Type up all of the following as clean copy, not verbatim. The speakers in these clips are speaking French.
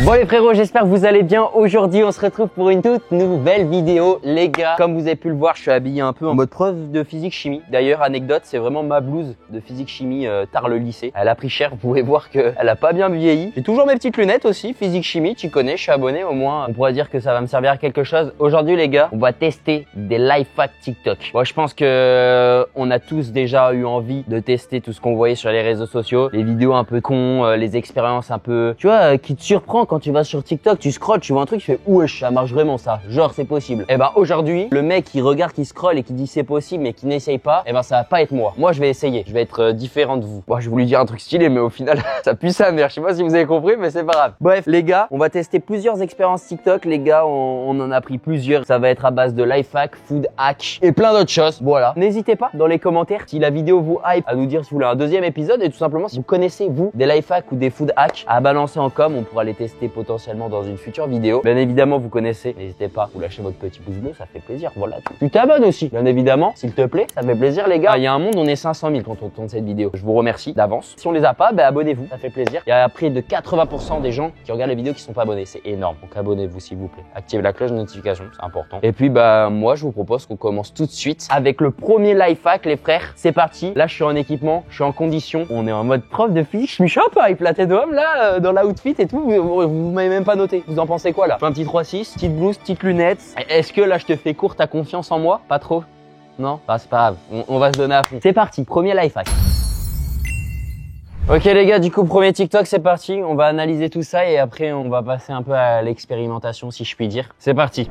Bon les frérots, j'espère que vous allez bien. Aujourd'hui, on se retrouve pour une toute nouvelle vidéo. Les gars, comme vous avez pu le voir, je suis habillé un peu en mode prof de physique-chimie. D'ailleurs, anecdote, c'est vraiment ma blouse de physique-chimie tard le lycée. Elle a pris cher, vous pouvez voir qu'elle a pas bien vieilli. J'ai toujours mes petites lunettes aussi, physique-chimie, tu connais, je suis abonné, au moins on pourrait dire que ça va me servir à quelque chose. Aujourd'hui les gars, on va tester des life hacks TikTok. Moi je pense que on a tous déjà eu envie de tester tout ce qu'on voyait sur les réseaux sociaux, les vidéos un peu cons, les expériences un peu, tu vois, qui te surprend quand tu vas sur TikTok, tu scrolles, tu vois un truc, tu fais wesh, ça marche vraiment ça, genre c'est possible. Et ben aujourd'hui, le mec qui regarde, qui scrolle et qui dit c'est possible mais qui n'essaye pas, et ben ça va pas être moi. Moi je vais essayer, je vais être différent de vous. Moi je voulais dire un truc stylé mais au final ça pue sa mère. Je sais pas si vous avez compris mais c'est pas grave. Bref les gars, on va tester plusieurs expériences TikTok. Les gars, on en a pris plusieurs. Ça va être à base de life hack, food hack et plein d'autres choses. Voilà. N'hésitez pas dans les commentaires si la vidéo vous hype à nous dire si vous voulez un deuxième épisode et tout simplement si vous connaissez vous des life hacks ou des food hacks à balancer en com. On pourra les tester potentiellement dans une future vidéo. Bien évidemment vous connaissez. N'hésitez pas, vous lâchez votre petit pouce bleu, ça fait plaisir. Voilà. Tu t'abonnes aussi, bien évidemment, s'il te plaît. Ça fait plaisir les gars. Il y a un monde, on est 500 000 quand on tourne cette vidéo. Je vous remercie d'avance. Si on les a pas, ben abonnez-vous, ça fait plaisir. Il y a près de 80% des gens qui regardent les vidéos qui sont pas abonnés. C'est énorme. Donc abonnez-vous s'il vous plaît. Activez la cloche de notification, c'est important. Et puis bah moi je vous propose qu'on commence tout de suite avec le premier life hack les frères. C'est parti. Là je suis en équipement, je suis en condition. On est en mode prof de physique. Je suis un peu avec la tête d'homme là dans la outfit et tout. Vous m'avez même pas noté. Vous en pensez quoi là? Un petit 3-6, petite blouse, petite lunettes. Est-ce que là je te fais court, t'as confiance en moi? Pas trop? Non? Bah c'est pas grave. On va se donner à fond. C'est parti. Premier life hack. Ok les gars, du coup premier TikTok c'est parti, on va analyser tout ça et après on va passer un peu à l'expérimentation si je puis dire. C'est parti.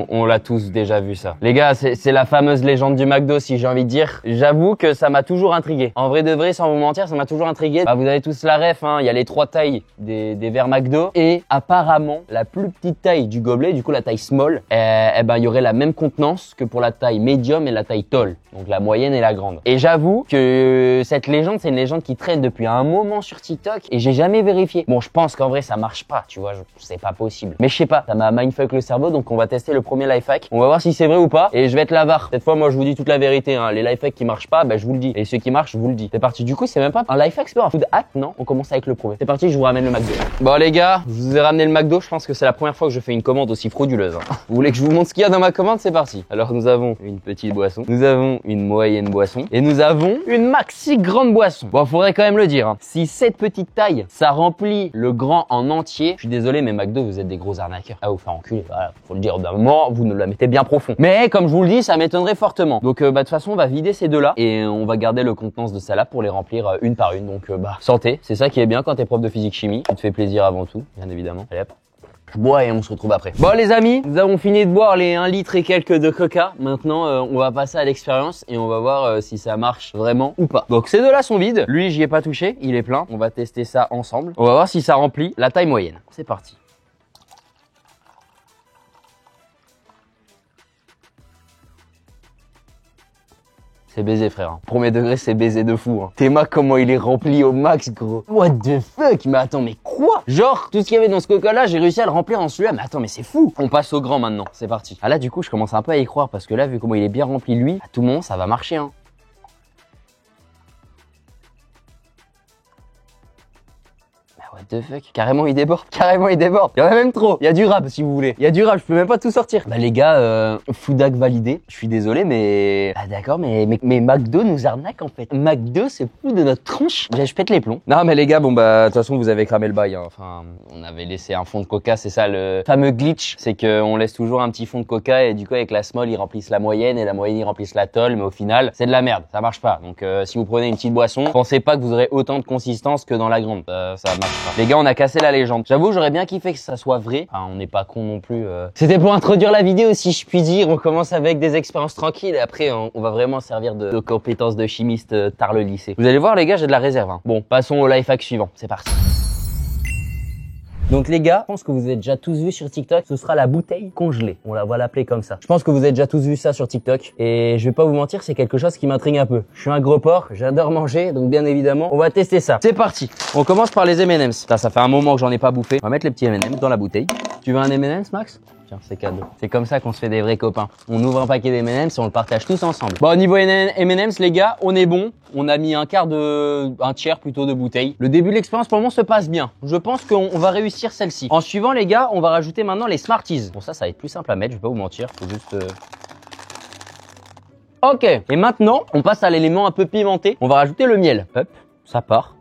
On l'a tous déjà vu ça. Les gars, c'est la fameuse légende du McDo si j'ai envie de dire. J'avoue que ça m'a toujours intrigué. En vrai de vrai, sans vous mentir, ça m'a toujours intrigué. Bah, vous avez tous la ref, hein. Il y a les 3 tailles des verres McDo. Et apparemment, la plus petite taille du gobelet, du coup la taille small, eh ben, il y aurait la même contenance que pour la taille medium et la taille tall. Donc la moyenne et la grande. Et j'avoue que cette légende, c'est une légende qui traîne depuis un moment sur TikTok et j'ai jamais vérifié. Bon, je pense qu'en vrai, ça marche pas, tu vois. C'est pas possible. Mais je sais pas, ça m'a mindfuck le cerveau, donc on va tester le premier life hack. On va voir si c'est vrai ou pas et je vais être l'avare. Cette fois moi je vous dis toute la vérité hein. Les life hacks qui marchent pas, ben je vous le dis. Et ceux qui marchent, je vous le dis. C'est parti. Du coup, c'est même pas un life hack, c'est pas un food hack, non? On commence avec le premier. C'est parti, je vous ramène le McDo. Bon les gars, je vous ai ramené le McDo. Je pense que c'est la première fois que je fais une commande aussi frauduleuse. Hein. Vous voulez que je vous montre ce qu'il y a dans ma commande? C'est parti. Alors nous avons une petite boisson, nous avons une moyenne boisson et nous avons une maxi grande boisson. Bon, faudrait quand même le dire. Hein. Si cette petite taille, ça remplit le grand en entier, je suis désolé mais McDo, vous êtes des gros arnaqueurs. Ah vous faire enculer. Voilà, faut le dire d'un moment, vous nous la mettez bien profond. Mais comme je vous le dis, ça m'étonnerait fortement. Donc bah de toute façon, on va vider ces deux-là et on va garder le contenance de celle-là pour les remplir une par une. Donc bah santé, c'est ça qui est bien quand t'es prof de physique chimie. Tu te fais plaisir avant tout, bien évidemment. Allez hop. Je bois et on se retrouve après. Bon les amis, nous avons fini de boire les 1 litre et quelques de coca. Maintenant, on va passer à l'expérience et on va voir si ça marche vraiment ou pas. Donc ces deux-là sont vides. Lui, j'y ai pas touché, il est plein. On va tester ça ensemble. On va voir si ça remplit la taille moyenne. C'est parti. C'est baisé frère. Hein. Premier degré, c'est baisé de fou. Hein. Tes mains, comment il est rempli au max, gros. What the fuck? Mais attends, mais quoi? Genre, tout ce qu'il y avait dans ce coca-là, j'ai réussi à le remplir en celui-là. Mais attends, mais c'est fou. On passe au grand maintenant. C'est parti. Ah là, du coup, je commence un peu à y croire parce que là, vu comment il est bien rempli lui, à tout moment, ça va marcher. Hein. What the fuck? Carrément il déborde, carrément il déborde. Il y en a même trop. Il y a du rap si vous voulez. Il y a du rap, je peux même pas tout sortir. Bah les gars, food hack validé. Je suis désolé mais... Ah d'accord mais McDo nous arnaque en fait. McDo se fout de notre tronche. Je pète les plombs. Non mais les gars, bon bah de toute façon vous avez cramé le bail. Hein. Enfin, on avait laissé un fond de coca, c'est ça le fameux glitch. C'est qu'on laisse toujours un petit fond de coca et du coup avec la small ils remplissent la moyenne et la moyenne ils remplissent la tall. Mais au final c'est de la merde, ça marche pas. Donc si vous prenez une petite boisson, pensez pas que vous aurez autant de consistance que dans la grande. Ça marche pas. Les gars, on a cassé la légende. J'avoue, j'aurais bien kiffé que ça soit vrai. Enfin, on n'est pas con non plus. C'était pour introduire la vidéo, si je puis dire. On commence avec des expériences tranquilles et après, on va vraiment servir de compétences de chimiste tard le lycée. Vous allez voir, les gars, j'ai de la réserve. Hein. Bon, passons au life hack suivant. C'est parti. Donc les gars, je pense que vous avez déjà tous vu sur TikTok, ce sera la bouteille congelée. On va l'appeler comme ça. Je pense que vous avez déjà tous vu ça sur TikTok. Et je vais pas vous mentir, c'est quelque chose qui m'intrigue un peu. Je suis un gros porc, j'adore manger, donc bien évidemment, on va tester ça. C'est parti. On commence par les M&M's. Ça fait un moment que j'en ai pas bouffé. On va mettre les petits M&M's dans la bouteille. Tu veux un M&M's, Max? Tiens, c'est cadeau. C'est comme ça qu'on se fait des vrais copains. On ouvre un paquet d'M&M's et on le partage tous ensemble. Bon, au niveau M&M's, les gars, on est bon. On a mis un tiers plutôt de bouteille. Le début de l'expérience pour le moment se passe bien. Je pense qu'on va réussir celle-ci. En suivant, les gars, on va rajouter maintenant les Smarties. Bon, ça va être plus simple à mettre, je vais pas vous mentir. Faut juste... Ok. Et maintenant, on passe à l'élément un peu pimenté. On va rajouter le miel. Hop, ça part.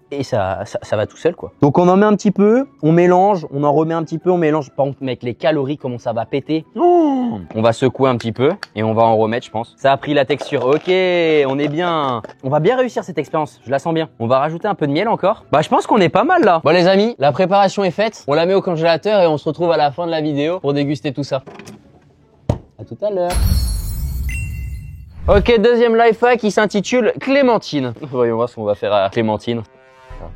Et ça va tout seul, quoi. Donc on en met un petit peu, on mélange, on en remet un petit peu, on mélange. Par contre, avec les calories, comment ça va péter. Oh, on va secouer un petit peu et on va en remettre, je pense. Ça a pris la texture. Ok, on est bien. On va bien réussir cette expérience, je la sens bien. On va rajouter un peu de miel encore. Bah, je pense qu'on est pas mal là. Bon les amis, la préparation est faite. On la met au congélateur et on se retrouve à la fin de la vidéo pour déguster tout ça. À tout à l'heure. Ok, deuxième life hack qui s'intitule Clémentine. Voyons voir ce qu'on va faire à Clémentine.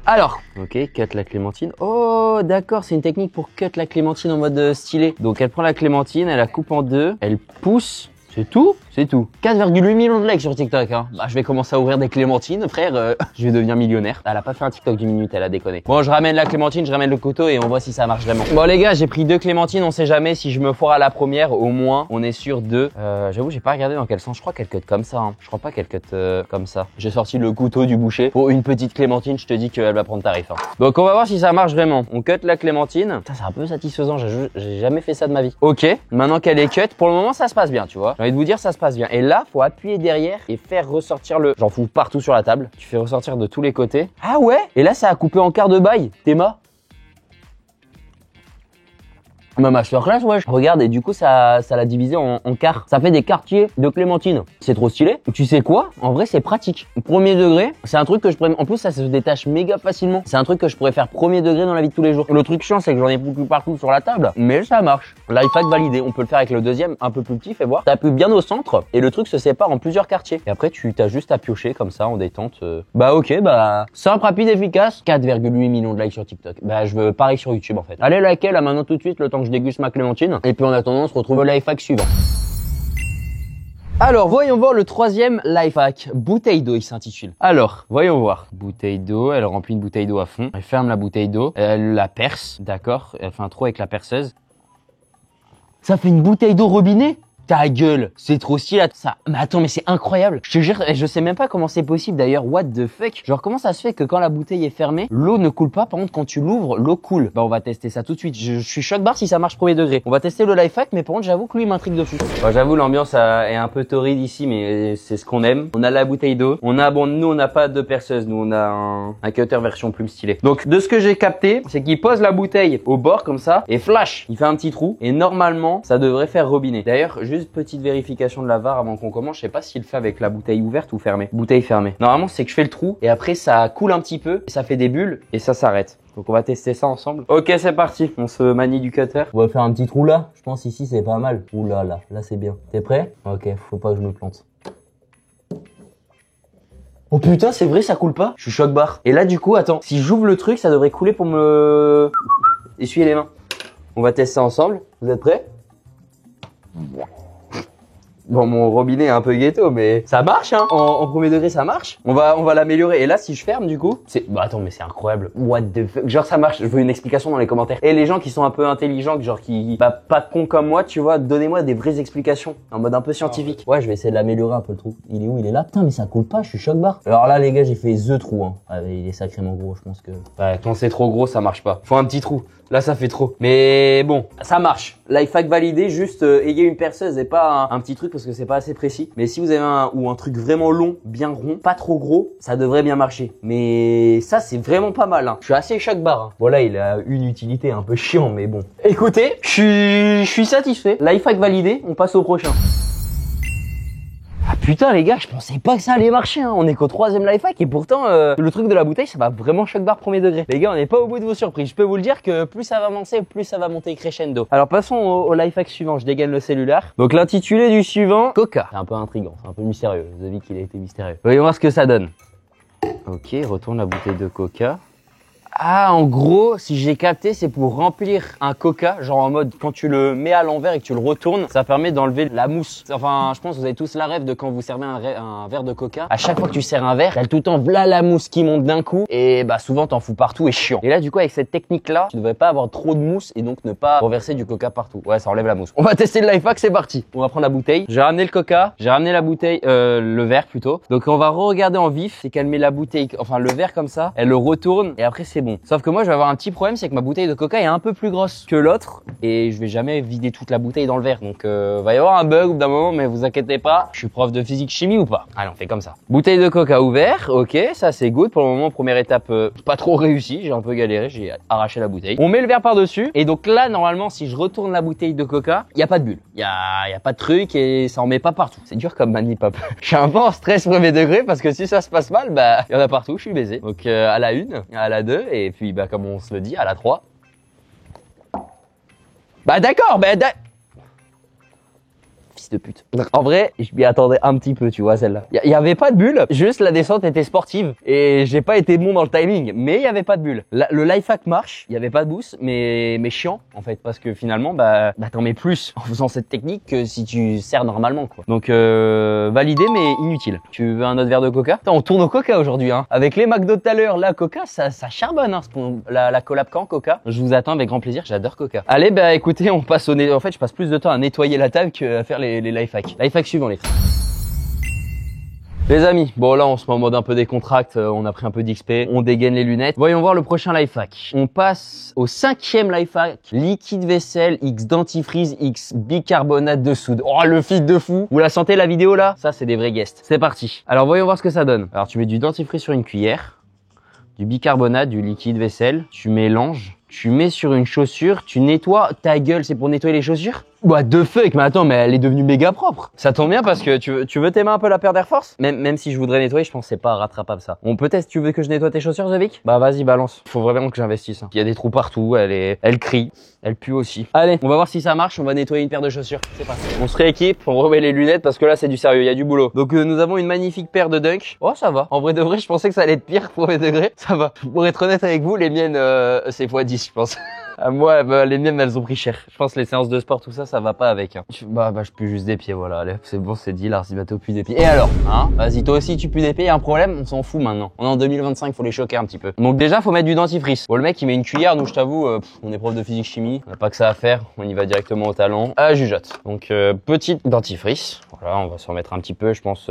Alors, ok, cut la clémentine. Oh, d'accord, c'est une technique pour cut la clémentine en mode stylet. Donc, elle prend la clémentine, elle la coupe en deux, elle pousse. C'est tout? C'est tout. 4,8 millions de likes sur TikTok, hein. Bah, je vais commencer à ouvrir des clémentines, frère. Je vais devenir millionnaire. Elle a pas fait un TikTok d'une minute, elle a déconné. Bon, je ramène la clémentine, je ramène le couteau et on voit si ça marche vraiment. Bon, les gars, j'ai pris 2 clémentines. On sait jamais si je me foire à la première. Au moins, on est sûr de... J'avoue, j'ai pas regardé dans quel sens. Je crois qu'elle cut comme ça, hein. Je crois pas qu'elle cut comme ça. J'ai sorti le couteau du boucher. Pour une petite clémentine, je te dis qu'elle va prendre tarif, hein. Donc, on va voir si ça marche vraiment. On cut la clémentine. Putain, c'est un peu satisfaisant. J'ai jamais fait ça de ma vie. Ok. Maintenant qu'elle est cut, pour le moment, ça se passe bien, tu vois. J'ai envie de vous dire, ça se passe bien. Et là, faut appuyer derrière et faire ressortir le... J'en fous partout sur la table. Tu fais ressortir de tous les côtés. Ah ouais? Et là, ça a coupé en quart de bail. Théma. Ma masterclass, ouais. Regarde, et du coup, ça l'a divisé en quarts. Ça fait des quartiers de clémentine. C'est trop stylé. Tu sais quoi? En vrai, c'est pratique. Premier degré, c'est un truc que je pourrais... En plus, ça se détache méga facilement. C'est un truc que je pourrais faire premier degré dans la vie de tous les jours. Le truc chiant, c'est que j'en ai beaucoup partout sur la table. Mais ça marche. Life hack validé. On peut le faire avec le deuxième, un peu plus petit, fais voir. T'appuies bien au centre et le truc se sépare en plusieurs quartiers. Et après, tu t'as juste à piocher comme ça en détente. Bah ok, bah simple, rapide, efficace. 4,8 millions de likes sur TikTok. Bah je veux pareil sur YouTube en fait. Allez liker là maintenant tout de suite le temps que je déguste ma clémentine. Et puis en attendant, on se retrouve au life hack suivant. Alors, voyons voir le troisième life hack. Bouteille d'eau, il s'intitule. Alors, voyons voir. Bouteille d'eau, elle remplit une bouteille d'eau à fond. Elle ferme la bouteille d'eau. Elle la perce, d'accord. Elle fait un trou avec la perceuse. Ça fait une bouteille d'eau robinet? Ta gueule, c'est trop stylé ça. Mais attends, mais c'est incroyable. Je te jure, je sais même pas comment c'est possible d'ailleurs. What the fuck? Genre comment ça se fait que quand la bouteille est fermée, l'eau ne coule pas. Par contre, quand tu l'ouvres, l'eau coule. Bah on va tester ça tout de suite. Je suis choc barre si ça marche premier degré. On va tester le life hack, mais par contre, j'avoue que lui il m'intrigue de fou. Bon, j'avoue l'ambiance est un peu torride ici, mais c'est ce qu'on aime. On a la bouteille d'eau. Nous on n'a pas de perceuse. Nous on a un cutter version plume stylé. Donc de ce que j'ai capté, c'est qu'il pose la bouteille au bord comme ça et flash, il fait un petit trou et normalement ça devrait faire robinet. D'ailleurs, juste petite vérification de la VAR avant qu'on commence. Je sais pas s'il le fait avec la bouteille ouverte ou fermée. Bouteille fermée. Normalement, c'est que je fais le trou et après ça coule un petit peu, et ça fait des bulles et ça s'arrête. Donc on va tester ça ensemble. Ok, c'est parti. On se manie du cutter. On va faire un petit trou là. Je pense ici c'est pas mal. Ouh là là, là c'est bien. T'es prêt? Ok, faut pas que je me plante. Oh putain, c'est vrai, ça coule pas. Je suis choc barre. Et là du coup, attends, si j'ouvre le truc, ça devrait couler pour me essuyer les mains. On va tester ça ensemble. Vous êtes prêts? Bon, mon robinet est un peu ghetto, mais ça marche, hein. En premier degré, ça marche. On va l'améliorer. Et là, si je ferme, du coup, bah attends, mais c'est incroyable. What the fuck. Genre, ça marche. Je veux une explication dans les commentaires. Et les gens qui sont un peu intelligents, genre bah pas cons comme moi, tu vois, donnez-moi des vraies explications. En mode un peu scientifique. Ouais, je vais essayer de l'améliorer un peu le trou. Il est où? Il est là. Putain, mais ça coule pas. Je suis choc barre. Alors là, les gars, j'ai fait the trou, hein. Ah, il est sacrément gros, je pense que. Ouais, quand c'est trop gros, ça marche pas. Faut un petit trou. Là, ça fait trop. Mais bon, ça marche. Life hack validé, juste ayez une perceuse et pas un petit truc parce que c'est pas assez précis. Mais si vous avez un truc vraiment long, bien rond, pas trop gros, ça devrait bien marcher. Mais ça, c'est vraiment pas mal, hein. Je suis assez choc barre, hein. Voilà, il a une utilité un peu chiant, mais bon. Écoutez, je suis satisfait. Life hack validé, on passe au prochain. Ah putain les gars, je pensais pas que ça allait marcher, hein. On est qu'au troisième life hack et pourtant le truc de la bouteille ça va vraiment choc barre premier degré. Les gars, on n'est pas au bout de vos surprises. Je peux vous le dire que plus ça va avancer, plus ça va monter crescendo. Alors passons au life hack suivant. Je dégaine le cellulaire. Donc l'intitulé du suivant, Coca. C'est un peu intriguant, c'est un peu mystérieux. Vous avez vu qu'il a été mystérieux. Voyons voir ce que ça donne. Ok, retourne la bouteille de Coca. Ah, en gros, si j'ai capté, c'est pour remplir un coca, genre en mode quand tu le mets à l'envers et que tu le retournes, ça permet d'enlever la mousse. Enfin, je pense que vous avez tous la rêve de quand vous servez un verre de coca. À chaque fois que tu sers un verre, t'as tout le temps v'là la mousse qui monte d'un coup et bah souvent t'en fous partout et chiant. Et là, du coup, avec cette technique-là, tu devrais pas avoir trop de mousse et donc ne pas reverser du coca partout. Ouais, ça enlève la mousse. On va tester le life hack, c'est parti. On va prendre la bouteille. J'ai ramené le coca, j'ai ramené la bouteille, le verre plutôt. Donc on va re-regarder en vif, c'est qu'elle met la bouteille, enfin le verre comme ça, elle le retourne et après c'est bon. Sauf que moi, je vais avoir un petit problème, c'est que ma bouteille de coca est un peu plus grosse que l'autre et je vais jamais vider toute la bouteille dans le verre. Donc va y avoir un bug au bout d'un moment, mais vous inquiétez pas, je suis prof de physique chimie ou pas. Allez, on fait comme ça. Bouteille de coca ouvert, ok, ça c'est good. Pour le moment, première étape pas trop réussie, j'ai un peu galéré, j'ai arraché la bouteille. On met le verre par-dessus et donc là, normalement, si je retourne la bouteille de coca, il y a pas de bulle, il y a pas de truc et ça en met pas partout. C'est dur comme manip hop. Je suis un peu en stress premier degré parce que si ça se passe mal, bah il y en a partout, je suis baisé. Donc à la 1, à la 2 et puis bah comme on se le dit, à la 3. Bah d'accord, fils de pute. Donc, en vrai, je m'y attendais un petit peu, tu vois, celle-là. Il y avait pas de bulle, juste la descente était sportive et j'ai pas été bon dans le timing, mais il y avait pas de bulle. Le life hack marche, il y avait pas de boost, mais chiant en fait, parce que finalement, bah t'en mets plus en faisant cette technique que si tu sers normalement, quoi. Donc validé, mais inutile. Tu veux un autre verre de coca? Attends, on tourne au coca aujourd'hui, hein. Avec les McDo tout à l'heure, la coca, ça charbonne, hein. La collab quand coca. Je vous attends avec grand plaisir, j'adore coca. Allez, bah écoutez, on passe en fait, je passe plus de temps à nettoyer la table qu'à faire les life hacks. Life hack suivant, les amis, bon là on se met en mode un peu décontracte, on a pris un peu d'XP, on dégaine les lunettes. Voyons voir le prochain life hack. On passe au 5e life hack, liquide vaisselle X dentifrice X bicarbonate de soude. Oh le feed de fou. Vous la sentez la vidéo là? Ça c'est des vrais guests. C'est parti. Alors voyons voir ce que ça donne. Alors tu mets du dentifrice sur une cuillère, du bicarbonate, du liquide vaisselle, tu mélanges, tu mets sur une chaussure, tu nettoies ta gueule, c'est pour nettoyer les chaussures? Bah de fuck, mais attends, mais elle est devenue méga propre. Ça tombe bien parce que tu veux t'aimer un peu la paire d'Air Force? Même si je voudrais nettoyer, je pense que c'est pas rattrapable ça. On peut-être, tu veux que je nettoie tes chaussures, Zovic? Bah vas-y, balance. Faut vraiment que j'investisse. Hein. Il y a des trous partout, elle crie, elle pue aussi. Allez, on va voir si ça marche, on va nettoyer une paire de chaussures. C'est parti. On se rééquipe, on remet les lunettes parce que là c'est du sérieux, il y a du boulot. Donc nous avons une magnifique paire de Dunk. Oh ça va. En vrai de vrai, je pensais que ça allait être pire premier degré. Ça va. Pour être honnête avec vous, les miennes c'est x10 je pense. Moi, bah, les miennes, elles ont pris cher. Je pense que les séances de sport, tout ça, ça va pas avec. Hein. Bah, je pue juste des pieds, voilà. Allez, c'est bon, c'est dit, Lars Zimato pue des pieds. Et alors, hein? Vas-y, toi aussi, tu pues des pieds, y a un problème? On s'en fout maintenant. On est en 2025, faut les choquer un petit peu. Donc déjà, faut mettre du dentifrice. Bon, le mec, il met une cuillère. Nous, je t'avoue, on est prof de physique chimie. On n'a pas que ça à faire. On y va directement au talent. À la jugeote. Donc, petite dentifrice. Voilà, on va s'en mettre un petit peu, je pense.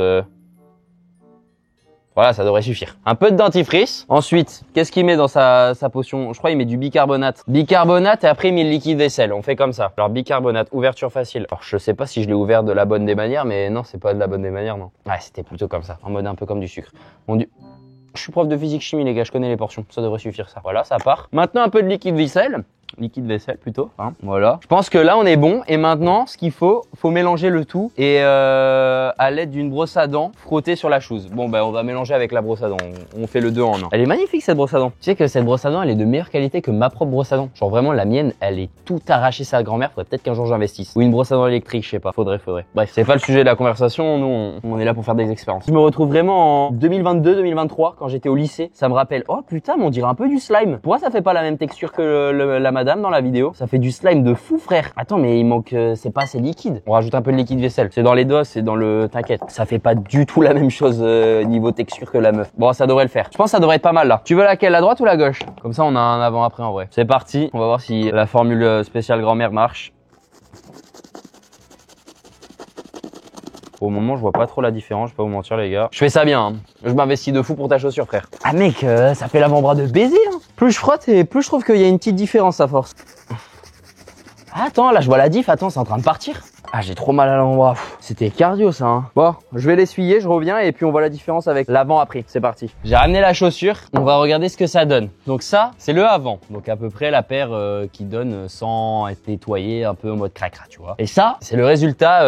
Voilà, ça devrait suffire. Un peu de dentifrice. Ensuite, qu'est-ce qu'il met dans sa potion? Je crois qu'il met du bicarbonate. Bicarbonate et après il met le liquide vaisselle. On fait comme ça. Alors bicarbonate, ouverture facile. Alors je sais pas si je l'ai ouvert de la bonne des manières, mais non, c'est pas de la bonne des manières, non. Ouais, c'était plutôt comme ça, en mode un peu comme du sucre. Bon, je suis prof de physique chimie les gars, je connais les portions. Ça devrait suffire ça. Voilà, ça part. Maintenant un peu de liquide vaisselle. Liquide vaisselle plutôt, hein, voilà. Je pense que là on est bon et maintenant ce qu'il faut mélanger le tout et à l'aide d'une brosse à dents frotter sur la chose. Bon ben on va mélanger avec la brosse à dents, on fait le 2 en 1. Elle est magnifique cette brosse à dents. Tu sais que cette brosse à dents elle est de meilleure qualité que ma propre brosse à dents. Genre vraiment la mienne elle est tout arrachée sa grand-mère, faudrait peut-être qu'un jour j'investisse. Ou une brosse à dents électrique, je sais pas, faudrait. Bref, c'est pas le sujet de la conversation, nous on est là pour faire des expériences. Je me retrouve vraiment en 2022-2023 quand j'étais au lycée, ça me rappelle, oh putain mais on dirait un peu du slime. Pourquoi ça fait pas la même texture que la madame dans la vidéo? Ça fait du slime de fou frère. Attends mais il manque, c'est pas assez liquide. On rajoute un peu de liquide vaisselle. C'est dans les dos, c'est dans le, t'inquiète. Ça fait pas du tout la même chose niveau texture que la meuf. Bon ça devrait le faire. Je pense que ça devrait être pas mal là. Tu veux laquelle, la droite ou la gauche? Comme ça on a un avant après en vrai. C'est parti. On va voir si la formule spéciale grand-mère marche. Au moment, je vois pas trop la différence, je vais pas vous mentir les gars. Je fais ça bien, hein. Je m'investis de fou pour ta chaussure frère. Ah mec, ça fait l'avant-bras de baiser hein. Plus je frotte et plus je trouve qu'il y a une petite différence à force. Ah, attends, là je vois la diff, attends, c'est en train de partir. Ah, j'ai trop mal à l'avant-bras. C'était cardio ça hein. Bon, je vais l'essuyer, je reviens et puis on voit la différence avec l'avant après. C'est parti. J'ai ramené la chaussure, on va regarder ce que ça donne. Donc ça, c'est le avant. Donc à peu près la paire qui donne sans être nettoyée, un peu en mode cracra, tu vois. Et ça, c'est le résultat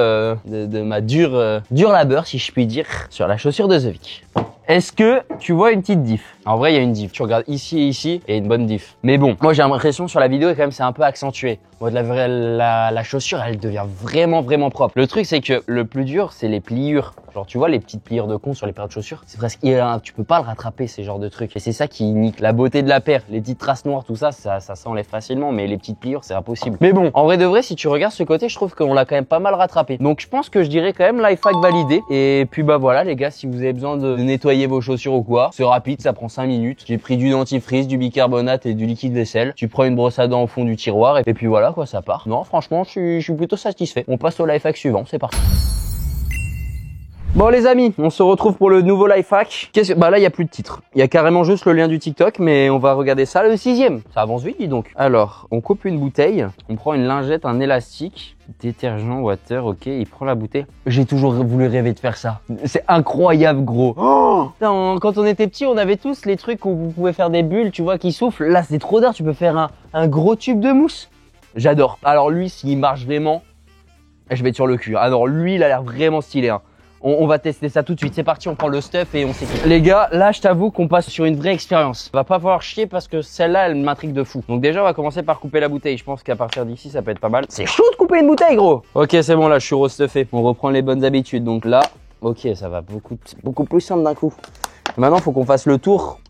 de ma dur labeur, si je puis dire, sur la chaussure de Zovic. Est-ce que tu vois une petite diff? En vrai, il y a une diff. Tu regardes ici et ici, et une bonne diff. Mais bon, moi j'ai l'impression sur la vidéo, quand même, c'est un peu accentué. Moi, la chaussure, elle devient vraiment propre. Le truc, c'est que le plus dur, c'est les pliures. Genre, tu vois, les petites pliures de con sur les paires de chaussures, c'est presque, tu peux pas le rattraper, ces genres de trucs. Et c'est ça qui nique la beauté de la paire. Les petites traces noires, tout ça, ça s'enlève facilement, mais les petites pliures, c'est impossible. Mais bon, en vrai de vrai, si tu regardes ce côté, je trouve qu'on l'a quand même pas mal rattrapé. Donc, je pense que je dirais quand même life hack validé. Et puis, bah voilà, les gars, si vous avez besoin de nettoyer vos chaussures ou quoi, c'est rapide, ça prend 5 minutes. J'ai pris du dentifrice, du bicarbonate et du liquide vaisselle. Tu prends une brosse à dents au fond du tiroir et puis voilà, quoi, ça part. Non, franchement, je suis plutôt satisfait. On passe au life hack suivant, c'est parti. Bon les amis, on se retrouve pour le nouveau life hack. Bah là il y a plus de titre. Il y a carrément juste le lien du TikTok, mais on va regarder ça le 6e. Ça avance vite dis donc. Alors, on coupe une bouteille, on prend une lingette, un élastique, détergent, water, ok, il prend la bouteille. J'ai toujours voulu rêver de faire ça. C'est incroyable gros. Oh non, quand on était petit, on avait tous les trucs où vous pouvez faire des bulles, tu vois, qui soufflent. Là c'est trop d'art, tu peux faire un gros tube de mousse. J'adore. Alors lui, s'il marche vraiment, je vais être sur le cul. Alors lui, il a l'air vraiment stylé. Hein. On va tester ça tout de suite. C'est parti, on prend le stuff et on s'équipe. Les gars, là, je t'avoue qu'on passe sur une vraie expérience. On va pas falloir chier parce que celle-là, elle m'intrigue de fou. Donc déjà, on va commencer par couper la bouteille. Je pense qu'à partir d'ici, ça peut être pas mal. C'est chaud de couper une bouteille, gros. Ok, c'est bon, là, je suis restuffé. On reprend les bonnes habitudes. Donc là, ok, ça va beaucoup plus simple d'un coup. Maintenant, faut qu'on fasse le tour.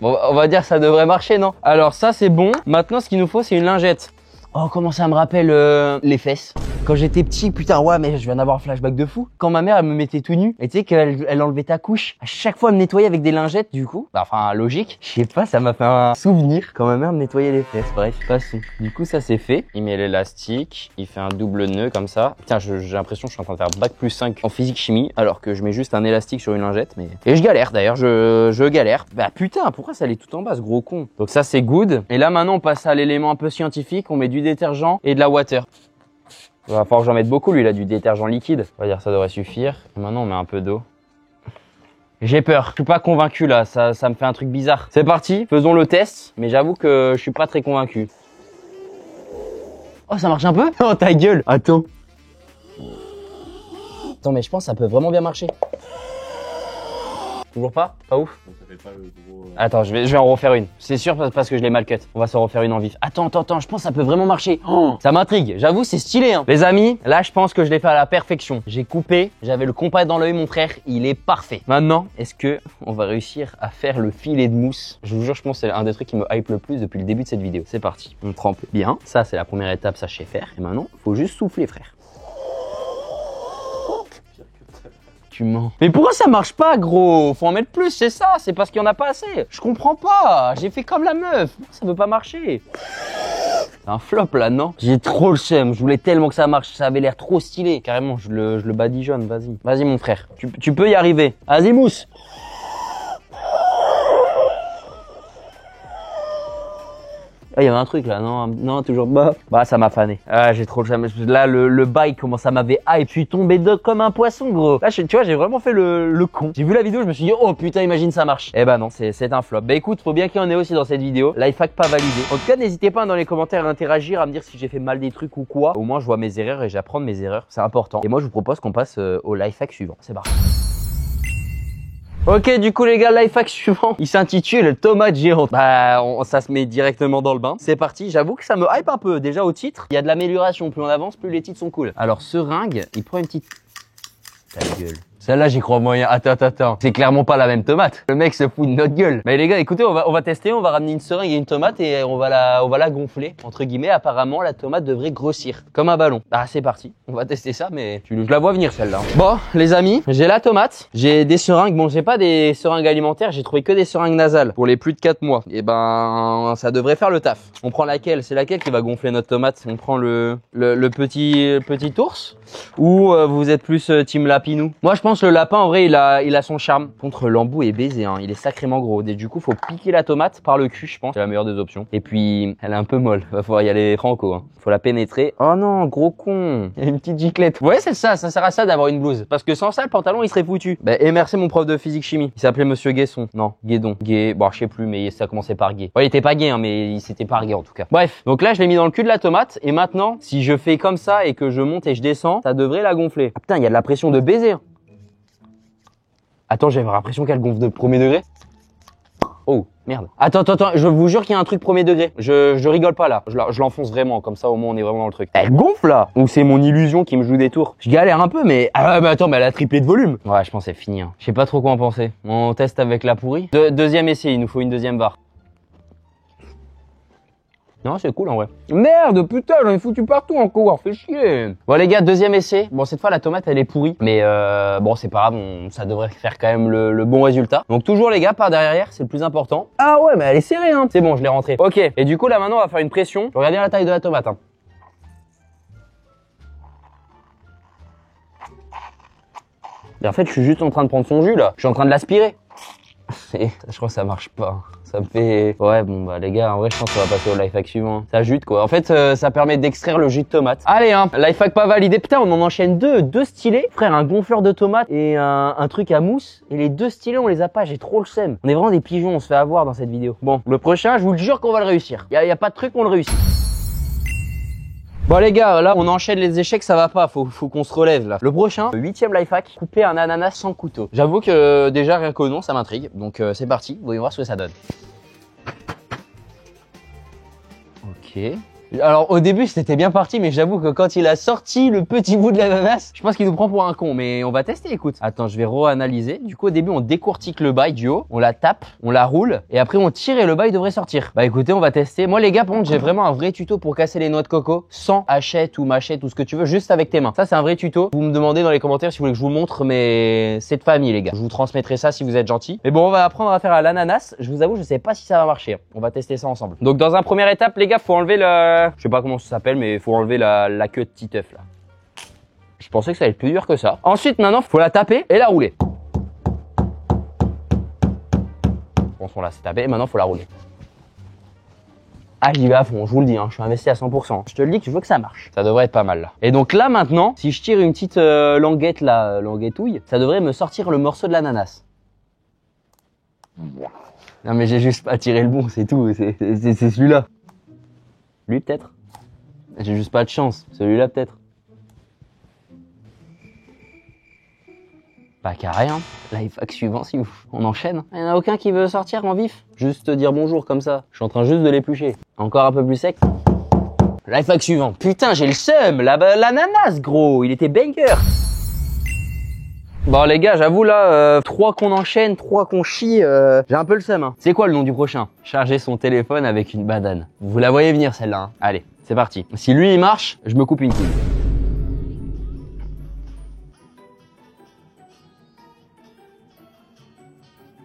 Bon, on va dire que ça devrait marcher, non? Alors ça, c'est bon. Maintenant, ce qu'il nous faut, c'est une lingette. Oh, comment ça me rappelle les fesses. Quand j'étais petit, putain, ouais, mais je viens d'avoir un flashback de fou. Quand ma mère, elle me mettait tout nu, et tu sais qu'elle enlevait ta couche, à chaque fois, elle me nettoyait avec des lingettes, du coup. Bah, enfin, logique. Je sais pas, ça m'a fait un souvenir quand ma mère me nettoyait les fesses. Bref, passons. Du coup, ça c'est fait. Il met l'élastique, il fait un double nœud comme ça. Putain, j'ai l'impression que je suis en train de faire bac plus 5 en physique chimie, alors que je mets juste un élastique sur une lingette, mais. Et je galère d'ailleurs, je galère. Bah, putain, pourquoi ça allait tout en bas, ce gros con? Donc, ça c'est good. Et là, maintenant, on passe à l'élément un peu scientifique. On met du détergent et de la water. Il va falloir que j'en mette beaucoup, lui, il a du détergent liquide. On va dire ça devrait suffire. Et maintenant, on met un peu d'eau. J'ai peur, je suis pas convaincu là, ça me fait un truc bizarre. C'est parti, faisons le test, mais j'avoue que je suis pas très convaincu. Oh, ça marche un peu? Oh, ta gueule! Attends. Attends, mais je pense que ça peut vraiment bien marcher. Toujours pas? Pas ouf? Ça fait pas le gros... Attends, je vais en refaire une. C'est sûr parce que je l'ai mal cut. On va se refaire une en vif. Attends, je pense que ça peut vraiment marcher. Oh, ça m'intrigue. J'avoue, c'est stylé. Hein. Les amis, là, je pense que je l'ai fait à la perfection. J'ai coupé, j'avais le compas dans l'œil, mon frère. Il est parfait. Maintenant, est-ce que on va réussir à faire le filet de mousse? Je vous jure, je pense que c'est un des trucs qui me hype le plus depuis le début de cette vidéo. C'est parti. On trempe bien. Ça, c'est la première étape, ça je sais faire. Et maintenant, faut juste souffler, frère. Tu mens. Mais pourquoi ça marche pas, gros? Faut en mettre plus, c'est ça. C'est parce qu'il y en a pas assez. Je comprends pas. J'ai fait comme la meuf. Ça veut pas marcher. C'est un flop là, non? J'ai trop le seum. Je voulais tellement que ça marche. Ça avait l'air trop stylé. Carrément, je le badigeonne. Vas-y. Vas-y, mon frère. Tu peux y arriver. Vas-y, mousse. Ah, il y avait un truc là, non, toujours pas. Bah, ça m'a fané. Ah, j'ai trop le seum. Là, le bail, comment ça m'avait hype. Je suis tombé comme un poisson, gros. Là, tu vois, j'ai vraiment fait le con. J'ai vu la vidéo, je me suis dit, oh putain, imagine ça marche. Eh ben non, c'est un flop. Bah écoute, faut bien qu'il y en ait aussi dans cette vidéo. Life hack pas validé. En tout cas, n'hésitez pas dans les commentaires à interagir, à me dire si j'ai fait mal des trucs ou quoi. Au moins, je vois mes erreurs et j'apprends de mes erreurs. C'est important. Et moi, je vous propose qu'on passe au life hack suivant. C'est parti. Ok, du coup les gars, life hack suivant, il s'intitule tomate géante. Bah, ça se met directement dans le bain. C'est parti, j'avoue que ça me hype un peu. Déjà au titre, il y a de l'amélioration. Plus on avance, plus les titres sont cool. Alors, seringue, il prend une petite... Ta gueule. Celle-là, j'y crois moyen. Attends. C'est clairement pas la même tomate. Le mec se fout de notre gueule. Mais les gars, écoutez, on va tester. On va ramener une seringue et une tomate et on va la gonfler. Entre guillemets, apparemment, la tomate devrait grossir. Comme un ballon. Ah, c'est parti. On va tester ça, mais je la vois venir, celle-là. Bon, les amis, j'ai la tomate. J'ai des seringues. Bon, j'ai pas des seringues alimentaires. J'ai trouvé que des seringues nasales pour les plus de 4 mois. Et ben, ça devrait faire le taf. On prend laquelle? C'est laquelle qui va gonfler notre tomate? On prend le petit ours? Ou vous êtes plus team lapinou? Moi, je pense le lapin, en vrai, il a son charme. Contre l'embout est baisé, hein. Il est sacrément gros. Et du coup, faut piquer la tomate par le cul, je pense. C'est la meilleure des options. Et puis, elle est un peu molle. Va falloir y aller franco, hein. Faut la pénétrer. Oh non, gros con. Il y a une petite giclette. Ouais, c'est ça. Ça sert à ça d'avoir une blouse. Parce que sans ça, le pantalon, il serait foutu. Bah, et merci mon prof de physique chimie. Il s'appelait Monsieur Guesson. Non, Guédon. Bon, je sais plus, mais ça commençait par Gué. Ouais, il était pas gay, hein, mais il s'était pas argué en tout cas. Bref. Donc là, je l'ai mis dans le cul de la tomate. Et maintenant, si je fais comme ça et que je monte et je descends, ça devrait la gonfler. Ah putain, il y a de la pression de baiser. Attends, j'avais l'impression qu'elle gonfle de premier degré. Oh, merde. Attends, je vous jure qu'il y a un truc premier degré. Je rigole pas là. Je l'enfonce vraiment, comme ça au moins on est vraiment dans le truc. Elle gonfle là. Ou c'est mon illusion qui me joue des tours. Je galère un peu, mais... Ah mais attends, mais elle a triplé de volume. Ouais, je pense c'est fini. Hein. Je sais pas trop quoi en penser. On teste avec la pourrie. Deuxième essai, il nous faut une deuxième barre. Non, c'est cool en vrai. Merde, putain, j'en ai foutu partout encore, fait chier. Bon les gars, deuxième essai. Bon, cette fois la tomate elle est pourrie, mais bon c'est pas grave, ça devrait faire quand même le bon résultat. Donc toujours les gars, par derrière, c'est le plus important. Ah ouais, mais elle est serrée hein. C'est bon, je l'ai rentrée. Ok, et du coup là maintenant on va faire une pression. Regardez la taille de la tomate. Hein. Et en fait, je suis juste en train de prendre son jus là. Je suis en train de l'aspirer. Je crois que ça marche pas. Ça me fait... Ouais, bon bah les gars, en vrai je pense qu'on va passer au life hack suivant. Ça jute quoi. En fait, ça permet d'extraire le jus de tomate. Allez hein, life hack pas validé. Putain, on en enchaîne deux stylés. Frère, un gonfleur de tomates et un truc à mousse. Et les deux stylés, on les a pas, j'ai trop le seum. On est vraiment des pigeons, on se fait avoir dans cette vidéo. Bon, le prochain, je vous le jure qu'on va le réussir. Y a pas de truc, on le réussit. Bon les gars, là on enchaîne les échecs, ça va pas, faut qu'on se relève là. Le prochain, le 8e life hack, couper un ananas sans couteau. J'avoue que déjà rien qu'au nom ça m'intrigue, donc c'est parti, voyons voir ce que ça donne. Ok. Alors au début c'était bien parti, mais j'avoue que quand il a sorti le petit bout de l'ananas, je pense qu'il nous prend pour un con, mais on va tester, écoute. Attends, je vais re-analyser. Du coup au début on décortique le bail du haut, on la tape, on la roule, et après on tire et le bail devrait sortir. Bah écoutez, on va tester. Moi les gars, par contre j'ai vraiment un vrai tuto pour casser les noix de coco, sans hachette ou machette ou ce que tu veux, juste avec tes mains. Ça c'est un vrai tuto. Vous me demandez dans les commentaires si vous voulez que je vous montre, mais c'est de famille les gars. Je vous transmettrai ça si vous êtes gentils. Mais bon, on va apprendre à faire à l'ananas. Je vous avoue, je sais pas si ça va marcher. On va tester ça ensemble. Donc dans un première étape les gars, faut enlever le... Je sais pas comment ça s'appelle, mais il faut enlever la queue de titeuf là. Je pensais que ça allait être plus dur que ça. Ensuite, maintenant, faut la taper et la rouler. Bon, là, c'est tapé. Maintenant, faut la rouler. Ah, j'y vais à fond, je vous le dis, hein, je suis investi à 100%. Je te le dis que je veux que ça marche. Ça devrait être pas mal là. Et donc là, maintenant, si je tire une petite languette là, languettouille, ça devrait me sortir le morceau de l'ananas. Non, mais j'ai juste pas tiré le bon, c'est tout. C'est celui-là. Lui, peut-être. J'ai juste pas de chance. Celui-là, peut-être. Pas carré, hein. Life hack suivant, si on enchaîne. Il n'y en a aucun qui veut sortir en vif. Juste dire bonjour comme ça. Je suis en train juste de l'éplucher. Encore un peu plus sec. Life hack suivant. Putain, j'ai le seum. L'ananas, gros. Il était banger. Bon les gars, j'avoue là, 3 qu'on enchaîne, 3 qu'on chie, j'ai un peu le seum. Hein. C'est quoi le nom du prochain? Charger son téléphone avec une banane. Vous la voyez venir celle-là. Hein. Allez, c'est parti. Si lui il marche, je me coupe une couille.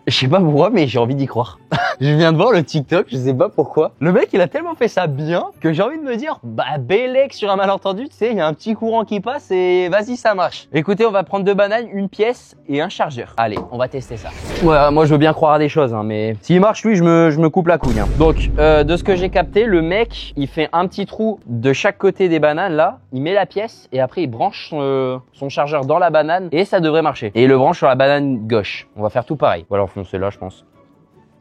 Je sais pas pourquoi, mais j'ai envie d'y croire. Je viens de voir le TikTok, je sais pas pourquoi. Le mec, il a tellement fait ça bien que j'ai envie de me dire, bah, bélec sur un malentendu, tu sais, il y a un petit courant qui passe et vas-y, ça marche. Écoutez, on va prendre 2 bananes, une pièce et un chargeur. Allez, on va tester ça. Ouais, moi, je veux bien croire à des choses, hein, mais s'il marche, lui, je me coupe la couille. Hein. Donc, de ce que j'ai capté, le mec, il fait un petit trou de chaque côté des bananes, là. Il met la pièce et après, il branche son chargeur dans la banane et ça devrait marcher. Et il le branche sur la banane gauche. On va faire tout pareil. Voilà, enfoncer là, je pense.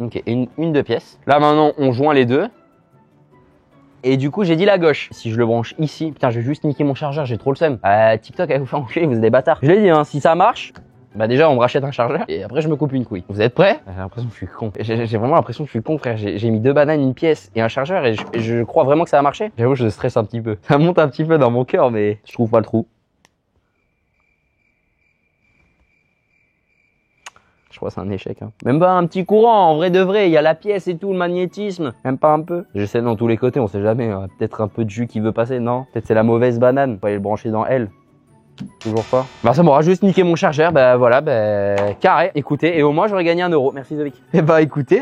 Ok, une de pièces. Là maintenant on joint les deux. Et du coup j'ai dit la gauche. Si je le branche ici, putain je vais juste niquer mon chargeur, j'ai trop le seum. TikTok elle vous fait enculer, vous êtes des bâtards. Je l'ai dit hein, si ça marche, bah déjà on me rachète un chargeur et après je me coupe une couille. Vous êtes prêts? J'ai l'impression que je suis con. J'ai vraiment l'impression que je suis con frère. J'ai mis 2 bananes, une pièce et un chargeur et je crois vraiment que ça va marcher. J'avoue je stresse un petit peu. Ça monte un petit peu dans mon cœur mais je trouve pas le trou. Je crois que c'est un échec. Hein. Même pas un petit courant, en vrai de vrai. Il y a la pièce et tout, le magnétisme. Même pas un peu. J'essaie dans tous les côtés, on sait jamais. Hein. Peut-être un peu de jus qui veut passer, non? Peut-être c'est la mauvaise banane. Faut aller le brancher dans elle. Toujours pas. Bah ça m'aura juste niqué mon chargeur. Bah voilà, bah carré. Écoutez, et au moins j'aurais gagné 1 €. Merci Zovic. Et bah écoutez,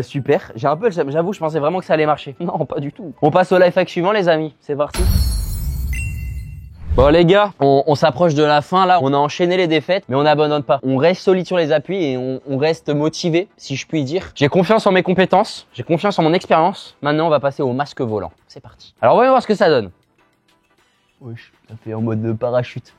super. J'ai un peu, j'avoue, je pensais vraiment que ça allait marcher. Non, pas du tout. On passe au life hack suivant les amis. C'est parti. Bon les gars, on s'approche de la fin là, on a enchaîné les défaites, mais on n'abandonne pas. On reste solide sur les appuis et on reste motivé, si je puis dire. J'ai confiance en mes compétences, j'ai confiance en mon expérience. Maintenant on va passer au masque volant. C'est parti. Alors voyons voir ce que ça donne. Wesh, ça fait en mode de parachute.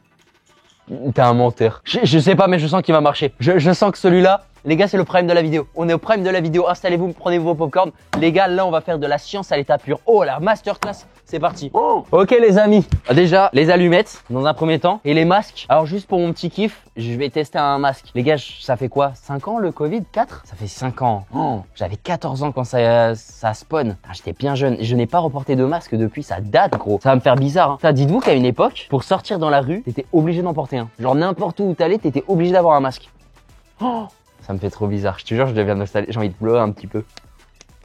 T'es un menteur. Je sais pas mais je sens qu'il va marcher. Je sens que celui-là, Les gars, c'est le prime de la vidéo. On est au prime de la vidéo. Installez-vous, prenez vos popcorn. Les gars, là, on va faire de la science à l'état pur. Oh, la masterclass. C'est parti. Oh. Ok, les amis. Déjà, les allumettes dans un premier temps et les masques. Alors, juste pour mon petit kiff, je vais tester un masque. Les gars, ça fait quoi? 5 ans le Covid? 4? Ça fait 5 ans. Oh. J'avais 14 ans quand ça spawn. J'étais bien jeune. Je n'ai pas reporté de masque depuis. Ça date, gros. Ça va me faire bizarre. Hein. Dites-vous qu'à une époque, pour sortir dans la rue, t'étais obligé d'en porter un. Genre, n'importe où t'allais, t'étais obligé d'avoir un masque. Oh. Ça me fait trop bizarre. Je te jure, je deviens nostalgique. J'ai envie de pleurer un petit peu.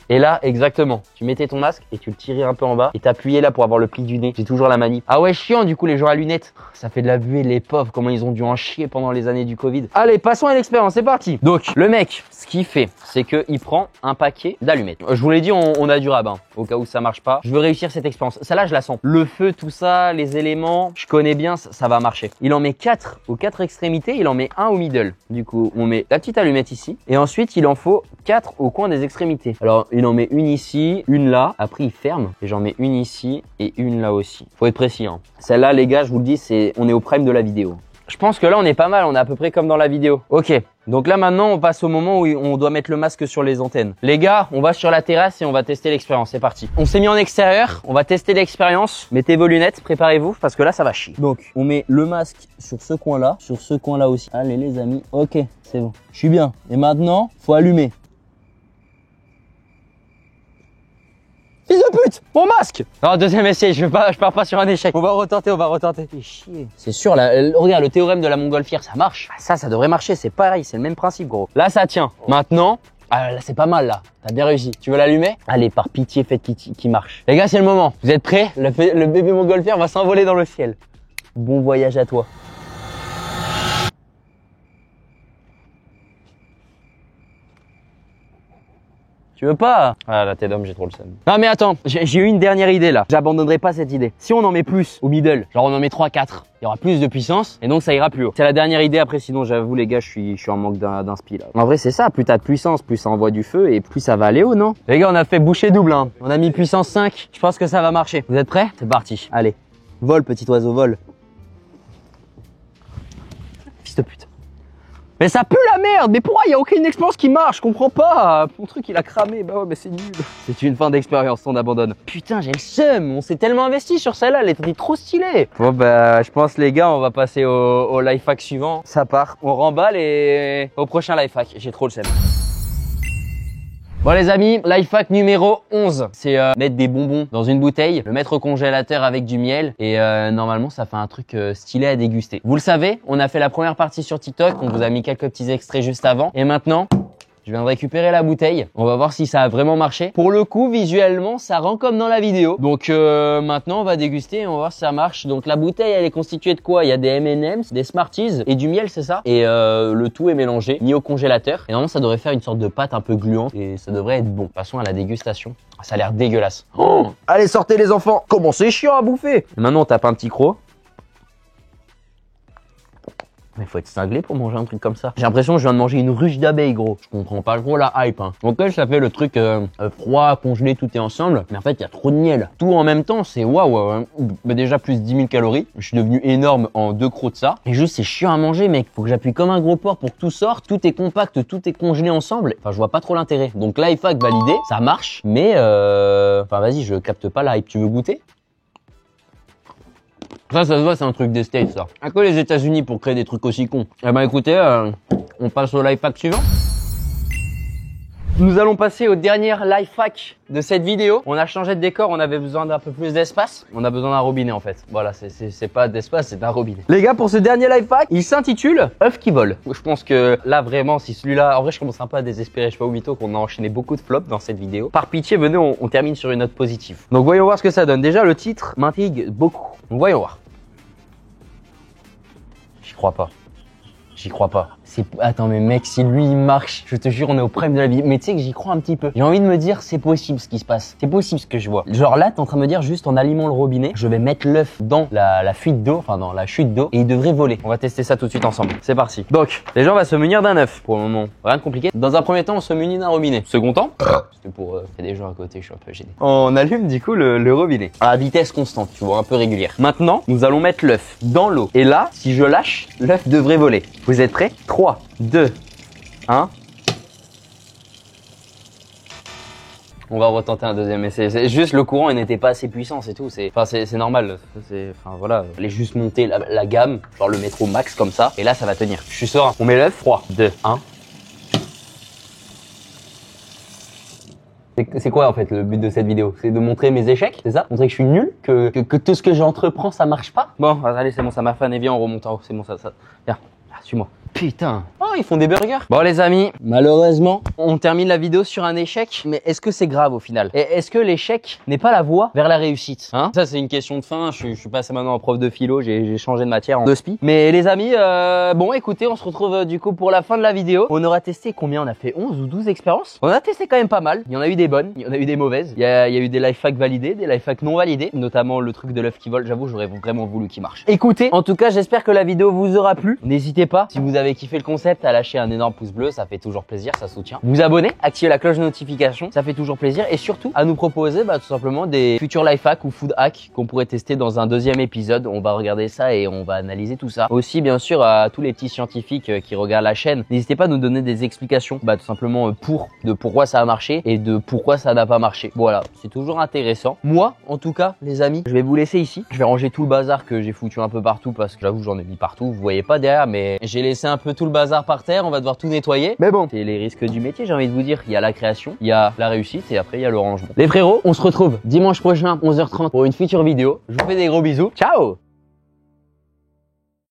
Et là, exactement, tu mettais ton masque et tu le tirais un peu en bas et t'appuyais là pour avoir le pli du nez. J'ai toujours la manip. Ah ouais, chiant du coup les gens à lunettes. Ça fait de la buée, les pauvres, comment ils ont dû en chier pendant les années du Covid. Allez, passons à l'expérience, c'est parti. Donc, le mec, ce qu'il fait, c'est qu'il prend un paquet d'allumettes. Je vous l'ai dit, on a du rabat, au cas où ça marche pas. Je veux réussir cette expérience. Celle-là, je la sens. Le feu, tout ça, les éléments, je connais bien, ça va marcher. Il en met 4 aux 4 extrémités, il en met un au middle. Du coup, on met la petite allumette ici. Et ensuite, il en faut 4 au coin des extrémités. Alors, il en met une ici, une là. Après, il ferme. Et j'en mets une ici et une là aussi. Faut être précis, hein. Celle-là, les gars, je vous le dis, on est au prime de la vidéo. Je pense que là, on est pas mal. On est à peu près comme dans la vidéo. Ok. Donc là, maintenant, on passe au moment où on doit mettre le masque sur les antennes. Les gars, on va sur la terrasse et on va tester l'expérience. C'est parti. On s'est mis en extérieur. On va tester l'expérience. Mettez vos lunettes. Préparez-vous parce que là, ça va chier. Donc, on met le masque sur ce coin-là. Sur ce coin-là aussi. Allez, les amis. Ok, c'est bon. Je suis bien. Et maintenant, faut allumer. Fils de pute, mon masque. Non, deuxième essai, je pars pas sur un échec. On va retenter. Fais chier. C'est sûr, là, regarde, le théorème de la montgolfière, ça marche. Ça devrait marcher, c'est pareil, c'est le même principe, gros. Là, ça tient. Maintenant, là, c'est pas mal, là. T'as bien réussi. Tu veux l'allumer? Allez, par pitié, faites qui marche. Les gars, c'est le moment. Vous êtes prêts? Le bébé montgolfière va s'envoler dans le ciel. Bon voyage à toi. Tu veux pas? Ah là, t'es d'homme, j'ai trop le seum. Non mais attends, j'ai eu une dernière idée là. J'abandonnerai pas cette idée. Si on en met plus au middle, genre on en met 3, 4, il y aura plus de puissance et donc ça ira plus haut. C'est la dernière idée, après sinon j'avoue les gars, je suis en manque d'inspi là. En vrai c'est ça, plus t'as de puissance, plus ça envoie du feu et plus ça va aller haut, non? Les gars, on a fait boucher double, hein. On a mis puissance 5, je pense que ça va marcher. Vous êtes prêts? C'est parti, allez. Vole petit oiseau, vole. Fils de pute. Mais ça pue la merde. Mais pourquoi il n'y a aucune expérience qui marche? Je comprends pas. Mon truc il a cramé. Bah ouais, mais c'est nul. C'est une fin d'expérience, on abandonne. Putain, j'ai le seum. On s'est tellement investi sur celle-là. Elle était trop stylée. Bon bah, je pense les gars, on va passer au life hack suivant. Ça part. On remballe et au prochain life hack. J'ai trop le seum. Bon les amis, life hack numéro 11, c'est mettre des bonbons dans une bouteille, le mettre au congélateur avec du miel et normalement ça fait un truc stylé à déguster. Vous le savez, on a fait la première partie sur TikTok, on vous a mis quelques petits extraits juste avant et maintenant je viens de récupérer la bouteille. On va voir si ça a vraiment marché. Pour le coup, visuellement, ça rend comme dans la vidéo. Donc maintenant, on va déguster et on va voir si ça marche. Donc la bouteille, elle est constituée de quoi? Il y a des M&M's, des Smarties et du miel, c'est ça? Et le tout est mélangé, mis au congélateur. Et normalement, ça devrait faire une sorte de pâte un peu gluante et ça devrait être bon. Passons à la dégustation. Ça a l'air dégueulasse. Oh, allez, sortez les enfants. Comment c'est chiant à bouffer. Et maintenant, on tape un petit croc. Mais faut être cinglé pour manger un truc comme ça. J'ai l'impression que je viens de manger une ruche d'abeilles, gros. Je comprends pas gros la hype, hein. Ok, ça fait le truc froid, congelé, tout est ensemble. Mais en fait, il y a trop de miel. Tout en même temps, c'est waouh. Hein. Bah, déjà plus 10 000 calories. Je suis devenu énorme en 2 crocs de ça. Et juste, c'est chiant à manger, mec. Faut que j'appuie comme un gros porc pour que tout sorte. Tout est compact, tout est congelé ensemble. Enfin, je vois pas trop l'intérêt. Donc, life hack validé, ça marche. Mais enfin, vas-y, je capte pas la hype. Tu veux goûter? Ça se voit, c'est un truc des States, ça. À quoi les États-Unis pour créer des trucs aussi cons? Eh ben, écoutez, on passe au life hack suivant. Nous allons passer au dernier life hack de cette vidéo. On a changé de décor, on avait besoin d'un peu plus d'espace. On a besoin d'un robinet en fait. Voilà, c'est pas d'espace, c'est un robinet. Les gars, pour ce dernier life hack, il s'intitule œuf qui vole. Je pense que là vraiment, si celui-là, en vrai, je commence un peu à désespérer. Je sais pas au mytho qu'on a enchaîné beaucoup de flops dans cette vidéo. Par pitié, venez, on termine sur une note positive. Donc voyons voir ce que ça donne. Déjà, le titre m'intrigue beaucoup. Donc voyons voir. J'y crois pas. J'y crois pas. Attends, mais mec, si lui il marche, je te jure, on est au prime de la vie. Mais tu sais que j'y crois un petit peu. J'ai envie de me dire, c'est possible ce qui se passe. C'est possible ce que je vois. Genre là, t'es en train de me dire, juste en allumant le robinet, je vais mettre l'œuf dans la fuite d'eau, enfin dans la chute d'eau, et il devrait voler. On va tester ça tout de suite ensemble. C'est parti. Donc, les gens vont se munir d'un œuf. Pour le moment, rien de compliqué. Dans un premier temps, on se munit d'un robinet. Second temps, c'était pour il y a des gens à côté, je suis un peu gêné. On allume du coup le robinet à vitesse constante, tu vois, un peu régulière. Maintenant, nous allons mettre l'œuf dans l'eau. Et là, si je lâche, l'œuf devrait voler. Vous êtes prêts? 3, 2, 1, On va retenter un deuxième essai. C'est juste le courant, il n'était pas assez puissant, c'est tout. C'est normal. Enfin voilà, il est juste monter la gamme, genre le mettre au max comme ça. Et là, ça va tenir. Je suis serein. On met l'œuf. 3, 2, 1. C'est quoi en fait le but de cette vidéo? C'est de montrer mes échecs, c'est ça? Montrer que je suis nul, que tout ce que j'entreprends ça marche pas? Bon, allez, c'est bon, ça m'a fané, viens, on remonte en haut, c'est bon, ça. Viens, suis-moi. Putain. Oh, ils font des burgers. Bon les amis, malheureusement, on termine la vidéo sur un échec. Mais est-ce que c'est grave au final? Et est-ce que l'échec n'est pas la voie vers la réussite? Hein? Ça c'est une question de fin. Je suis passé maintenant en prof de philo. J'ai changé de matière en 2 spi. Mais les amis, bon écoutez, on se retrouve du coup pour la fin de la vidéo. On aura testé combien? On a fait 11 ou 12 expériences. On a testé quand même pas mal. Il y en a eu des bonnes, il y en a eu des mauvaises. Il y a eu des life hacks validés, des life hacks non validés. Notamment le truc de l'œuf qui vole. J'avoue, j'aurais vraiment voulu qu'il marche. Écoutez, en tout cas, j'espère que la vidéo vous aura plu. N'hésitez pas, si vous avez kiffé le concept, à lâcher un énorme pouce bleu, ça fait toujours plaisir, ça soutient. Vous abonner, activer la cloche de notification, ça fait toujours plaisir. Et surtout, à nous proposer tout simplement des futurs life hacks ou food hacks qu'on pourrait tester dans un deuxième épisode. On va regarder ça et on va analyser tout ça. Aussi, bien sûr, à tous les petits scientifiques qui regardent la chaîne, n'hésitez pas à nous donner des explications, tout simplement de pourquoi ça a marché et de pourquoi ça n'a pas marché. Voilà, c'est toujours intéressant. Moi, en tout cas, les amis, je vais vous laisser ici. Je vais ranger tout le bazar que j'ai foutu un peu partout parce que j'avoue, j'en ai mis partout. Vous voyez pas derrière, mais j'ai laissé un peu tout le bazar par terre, on va devoir tout nettoyer. Mais bon, c'est les risques du métier, j'ai envie de vous dire. Il y a la création, il y a la réussite et après il y a le rangement. Les frérots, on se retrouve dimanche prochain 11h30 pour une future vidéo. Je vous fais des gros bisous. Ciao!